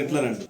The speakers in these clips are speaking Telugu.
ఇట్లా రండి.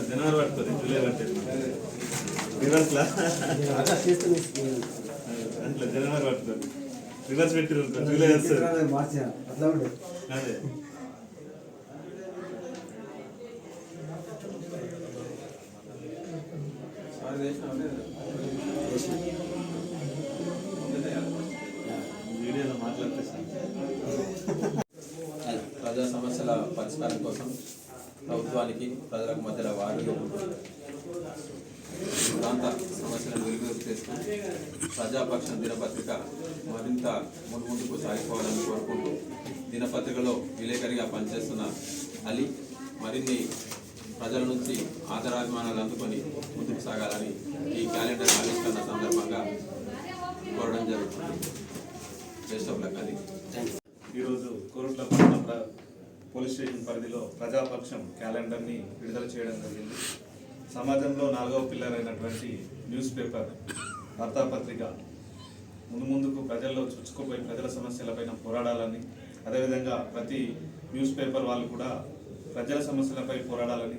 జనాలు పడుతుంది రివర్స్ అట్లా జనాలు పడుతుంది రివర్స్ పెట్టి అదే వీడియోలో మాట్లాడితే ప్రజా సమస్యల పరిష్కారం కోసం ప్రభుత్వానికి ప్రజలకు మధ్యలో వారిలో ప్రాంత సమస్యలను వెలుగులోకి తెస్తూ ప్రజాపక్షం దినపత్రిక మరింత ముందుకు సాగిపోవాలని కోరుకుంటూ దినపత్రికలో విలేకరిగా పనిచేస్తున్న అలీ మరిన్ని ప్రజల నుంచి ఆదరాభిమానాలు అందుకొని ముందుకు సాగాలని ఈ క్యాలెండర్ ఆవిష్కరణ సందర్భంగా కోరడం జరుగుతుంది. Best of luck. అది ఈరోజు కోరుట్ల పట్టణ పోలీస్ స్టేషన్ పరిధిలో ప్రజాపక్షం క్యాలెండర్ని విడుదల చేయడం జరిగింది. సమాజంలో 4వ పిల్లర్ అయినటువంటి న్యూస్ పేపర్ వార్తాపత్రిక ముందుకు ప్రజల్లో చుచ్చుకుపోయి ప్రజల సమస్యలపైన పోరాడాలని, అదేవిధంగా ప్రతి న్యూస్ పేపర్ వాళ్ళు కూడా ప్రజల సమస్యలపై పోరాడాలని,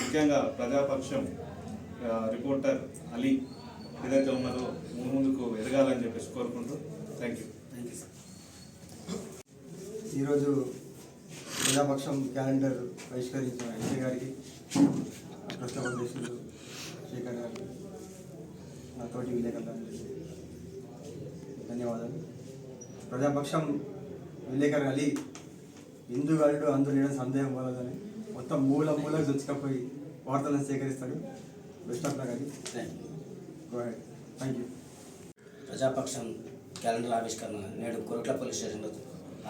ముఖ్యంగా ప్రజాపక్షం రిపోర్టర్ అలీ ఏదైతే ఉన్నారో ముందుకు ఎదగాలని చెప్పేసి కోరుకుంటూ థ్యాంక్ యూ సార్. ఈరోజు ప్రజాపక్షం క్యాలెండర్ బహిష్కరించిన ఎస్ఐ గారికి, ట్రస్ట్ అధ్యక్షులు శేఖర్ గారికి, నా తోటి విలేకరులకు ధన్యవాదాలు. ప్రజాపక్షం విలేకరు అలీ హిందూగాడు అందులో సందేహం కలదని మొత్తం మూలకు చొచ్చుకపోయి వార్తలను సేకరిస్తాడు. Best of luck. Thank you. ప్రజాపక్షం క్యాలెండర్ ఆవిష్కరణ నేడు కోరుట్ల పోలీస్ స్టేషన్లో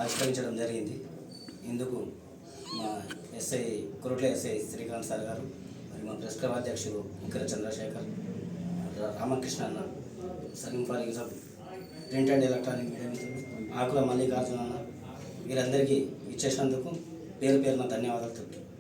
ఆవిష్కరించడం జరిగింది. ఇందుకు మా కోరుట్ల ఎస్ఐ శ్రీకాంత్ సార్ గారు, మరి మా ప్రెస్ క్లబ్ అధ్యక్షులు ఉగ్ర చంద్రశేఖర్, రామకృష్ణ అన్న, సలీం ఫార్ Yusuf, print and electronic media మిత్రులు, ఆకుల మల్లికార్జున అన్న, వీరందరికీ ఇచ్చేసినందుకు పేరున ధన్యవాదాలు తెలుపుతున్నాను.